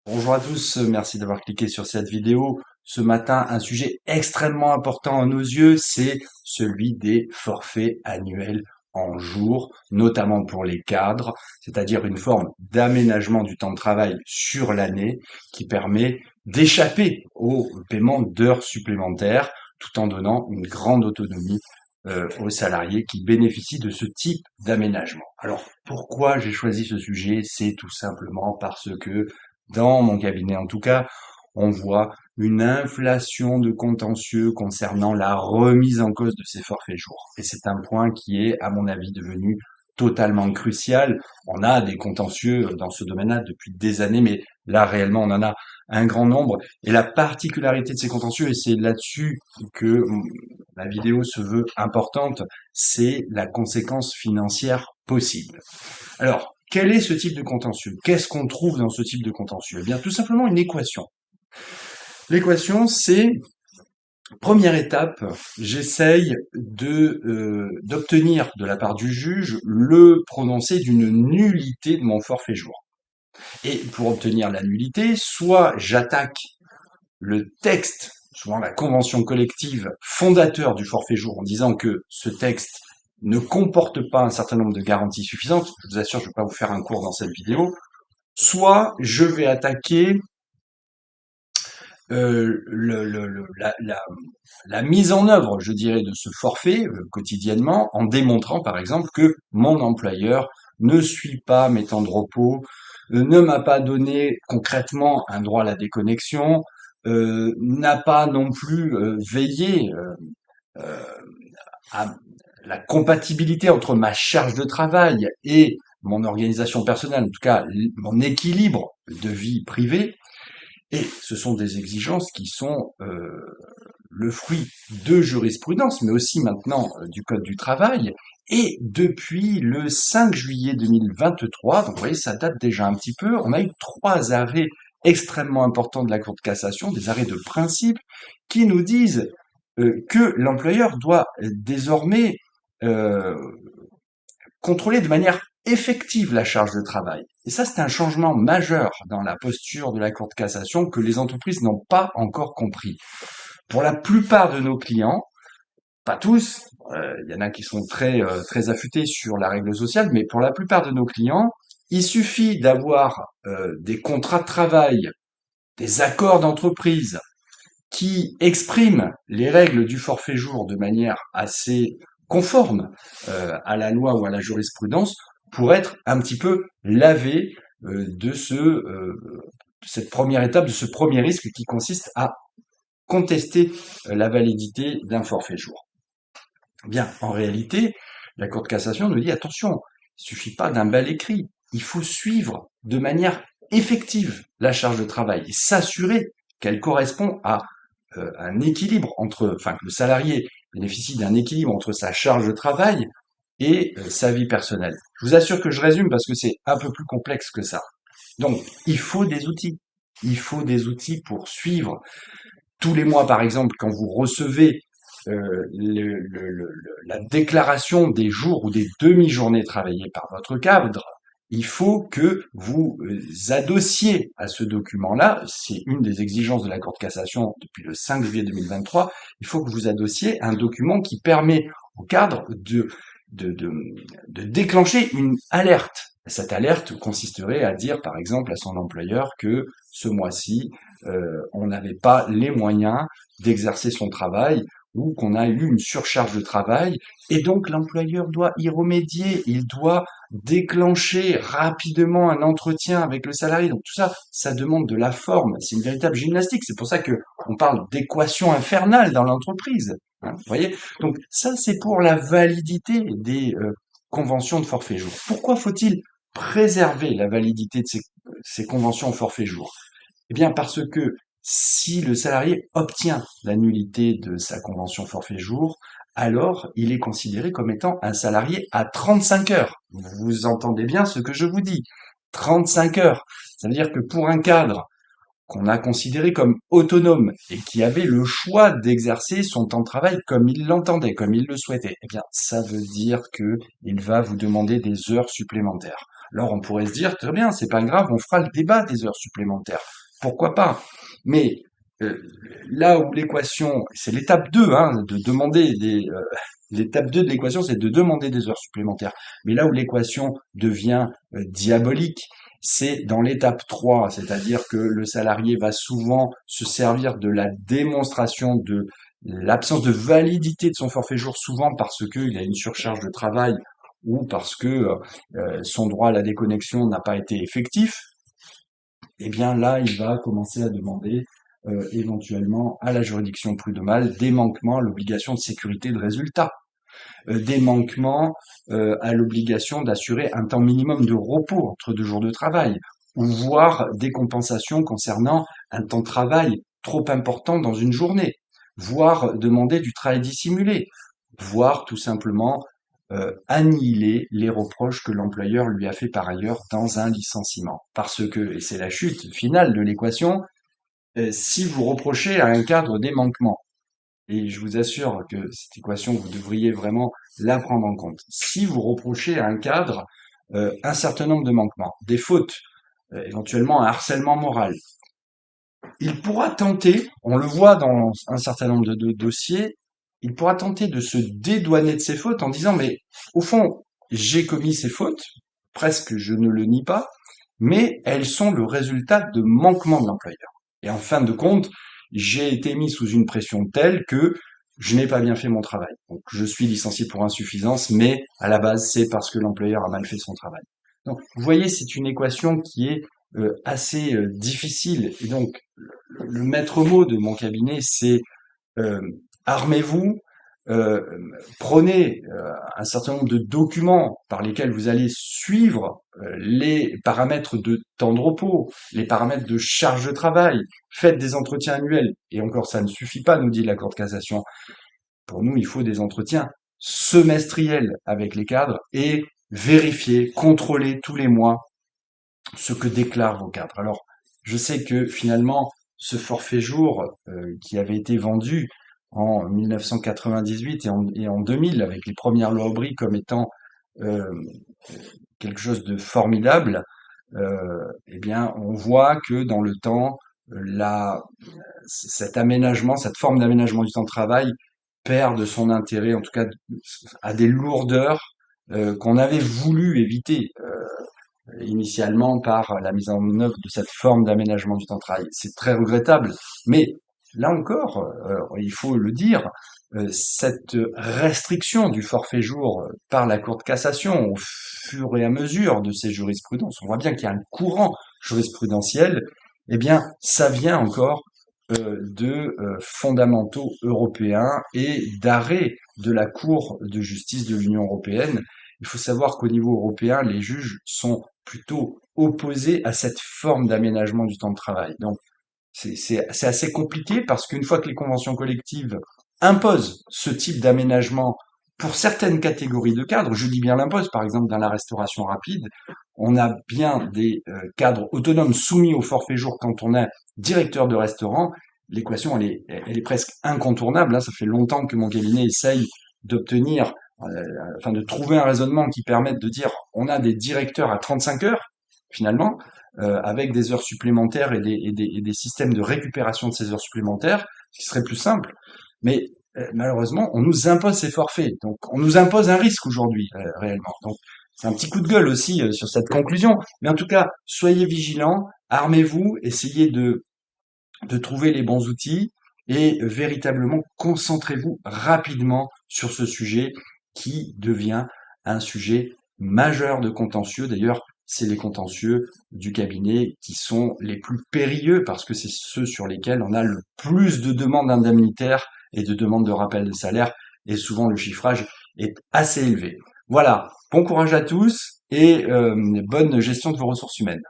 Bonjour à tous, merci d'avoir cliqué sur cette vidéo. Ce matin, un sujet extrêmement important à nos yeux, c'est celui des forfaits annuels en jours, notamment pour les cadres, c'est-à-dire une forme d'aménagement du temps de travail sur l'année qui permet d'échapper au paiement d'heures supplémentaires tout en donnant une grande autonomie aux salariés qui bénéficient de ce type d'aménagement. Alors, pourquoi j'ai choisi ce sujet? C'est tout simplement parce que dans mon cabinet en tout cas, on voit une inflation de contentieux concernant la remise en cause de ces forfaits jours. Et c'est un point qui est, à mon avis, devenu totalement crucial. On a des contentieux dans ce domaine-là depuis des années, mais là, réellement, on en a un grand nombre. Et la particularité de ces contentieux, et c'est là-dessus que la vidéo se veut importante, c'est la conséquence financière possible. Alors, quel est ce type de contentieux? Qu'est-ce qu'on trouve dans ce type de contentieux? Eh bien, tout simplement une équation. L'équation, c'est, première étape, j'essaye d'obtenir de la part du juge le prononcé d'une nullité de mon forfait jour. Et pour obtenir la nullité, soit j'attaque le texte, souvent la convention collective fondateur du forfait jour, en disant que ce texte ne comporte pas un certain nombre de garanties suffisantes, je vous assure, je ne vais pas vous faire un cours dans cette vidéo, soit je vais attaquer la mise en œuvre, je dirais, de ce forfait quotidiennement, en démontrant par exemple que mon employeur ne suit pas mes temps de repos, ne m'a pas donné concrètement un droit à la déconnexion, n'a pas non plus veillé euh, à la compatibilité entre ma charge de travail et mon organisation personnelle, en tout cas mon équilibre de vie privée. Et ce sont des exigences qui sont le fruit de jurisprudence, mais aussi maintenant du Code du travail. Et depuis le 5 juillet 2023, donc vous voyez, ça date déjà un petit peu, on a eu 3 arrêts extrêmement importants de la Cour de cassation, des arrêts de principe, qui nous disent que l'employeur doit désormais euh, contrôler de manière effective la charge de travail. Et ça, c'est un changement majeur dans la posture de la Cour de cassation que les entreprises n'ont pas encore compris. Pour la plupart de nos clients, pas tous, il y en a qui sont très affûtés sur la règle sociale, mais pour la plupart de nos clients, il suffit d'avoir des contrats de travail, des accords d'entreprise qui expriment les règles du forfait jour de manière assez conforme à la loi ou à la jurisprudence pour être un petit peu lavé de cette première étape, de ce premier risque qui consiste à contester la validité d'un forfait jour. Bien, en réalité, la Cour de cassation nous dit attention, il suffit pas d'un bel écrit, il faut suivre de manière effective la charge de travail et s'assurer qu'elle correspond à un équilibre entre, enfin, que le salarié bénéficie d'un équilibre entre sa charge de travail et sa vie personnelle. Je vous assure que je résume parce que c'est un peu plus complexe que ça. Donc, il faut des outils. Il faut des outils pour suivre tous les mois, par exemple, quand vous recevez la déclaration des jours ou des demi-journées travaillées par votre cadre, il faut que vous adossiez à ce document-là, c'est une des exigences de la Cour de cassation depuis le 5 juillet 2023, il faut que vous adossiez un document qui permet au cadre de déclencher une alerte. Cette alerte consisterait à dire, par exemple, à son employeur que ce mois-ci, on n'avait pas les moyens d'exercer son travail ou qu'on a eu une surcharge de travail, et donc l'employeur doit y remédier, il doit déclencher rapidement un entretien avec le salarié. Donc tout ça, ça demande de la forme, c'est une véritable gymnastique. C'est pour ça que on parle d'équation infernale dans l'entreprise. Hein, vous voyez? Donc ça, c'est pour la validité des conventions de forfait jour. Pourquoi faut-il préserver la validité de ces conventions forfait jour? Eh bien parce que si le salarié obtient la nullité de sa convention forfait jour, alors il est considéré comme étant un salarié à 35 heures. Vous entendez bien ce que je vous dis. 35 heures. Ça veut dire que pour un cadre qu'on a considéré comme autonome et qui avait le choix d'exercer son temps de travail comme il l'entendait, comme il le souhaitait, eh bien, ça veut dire que il va vous demander des heures supplémentaires. Alors on pourrait se dire, très bien, c'est pas grave, on fera le débat des heures supplémentaires. Pourquoi pas? Mais euh, là où l'équation, c'est l'étape 2, hein, de demander l'étape 2 de l'équation, c'est de demander des heures supplémentaires. Mais là où l'équation devient diabolique, c'est dans l'étape 3, c'est-à-dire que le salarié va souvent se servir de la démonstration de l'absence de validité de son forfait jour, souvent parce qu'il a une surcharge de travail ou parce que son droit à la déconnexion n'a pas été effectif. Eh bien là, il va commencer à demander éventuellement à la juridiction prud'homale des manquements à l'obligation de sécurité de résultat, des manquements à l'obligation d'assurer un temps minimum de repos entre 2 jours de travail, ou voire des compensations concernant un temps de travail trop important dans une journée, voire demander du travail dissimulé, voire tout simplement annihiler les reproches que l'employeur lui a fait par ailleurs dans un licenciement. Parce que, et c'est la chute finale de l'équation, si vous reprochez à un cadre des manquements, et je vous assure que cette équation, vous devriez vraiment la prendre en compte. Si vous reprochez à un cadre un certain nombre de manquements, des fautes, éventuellement un harcèlement moral, il pourra tenter, on le voit dans un certain nombre de dossiers, il pourra tenter de se dédouaner de ses fautes en disant, mais au fond, j'ai commis ces fautes, presque je ne le nie pas, mais elles sont le résultat de manquements de l'employeur. Et en fin de compte, j'ai été mis sous une pression telle que je n'ai pas bien fait mon travail. Donc je suis licencié pour insuffisance, mais à la base, c'est parce que l'employeur a mal fait son travail. Donc vous voyez, c'est une équation qui est assez difficile. Et donc le maître mot de mon cabinet, c'est euh, armez-vous, euh, prenez un certain nombre de documents par lesquels vous allez suivre les paramètres de temps de repos, les paramètres de charge de travail, faites des entretiens annuels. Et encore, ça ne suffit pas, nous dit la Cour de cassation. Pour nous, il faut des entretiens semestriels avec les cadres et vérifier, contrôler tous les mois ce que déclarent vos cadres. Alors, je sais que finalement, ce forfait jour qui avait été vendu en 1998 et en 2000 avec les premières lois Aubry comme étant euh, quelque chose de formidable, eh bien, on voit que dans le temps, cet aménagement, cette forme d'aménagement du temps de travail perd de son intérêt, en tout cas à des lourdeurs qu'on avait voulu éviter initialement par la mise en œuvre de cette forme d'aménagement du temps de travail. C'est très regrettable, mais là encore, il faut le dire, cette restriction du forfait jour par la Cour de cassation au fur et à mesure de ces jurisprudences, on voit bien qu'il y a un courant jurisprudentiel, eh bien, ça vient encore de fondamentaux européens et d'arrêts de la Cour de justice de l'Union européenne. Il faut savoir qu'au niveau européen, les juges sont plutôt opposés à cette forme d'aménagement du temps de travail. Donc, c'est assez compliqué parce qu'une fois que les conventions collectives imposent ce type d'aménagement pour certaines catégories de cadres, je dis bien l'imposent, par exemple dans la restauration rapide, on a bien des cadres autonomes soumis au forfait jour quand on est directeur de restaurant. L'équation, elle est presque incontournable, hein. Ça fait longtemps que mon cabinet essaye d'obtenir, enfin de trouver un raisonnement qui permette de dire on a des directeurs à 35 heures, finalement, avec des heures supplémentaires et des systèmes de récupération de ces heures supplémentaires, ce qui serait plus simple. Mais malheureusement, on nous impose ces forfaits. Donc, on nous impose un risque aujourd'hui, réellement. Donc, c'est un petit coup de gueule aussi sur cette conclusion. Mais en tout cas, soyez vigilants, armez-vous, essayez de trouver les bons outils et véritablement concentrez-vous rapidement sur ce sujet qui devient un sujet majeur de contentieux. D'ailleurs, c'est les contentieux du cabinet qui sont les plus périlleux parce que c'est ceux sur lesquels on a le plus de demandes indemnitaires et de demandes de rappel de salaire et souvent le chiffrage est assez élevé. Voilà, bon courage à tous et bonne gestion de vos ressources humaines.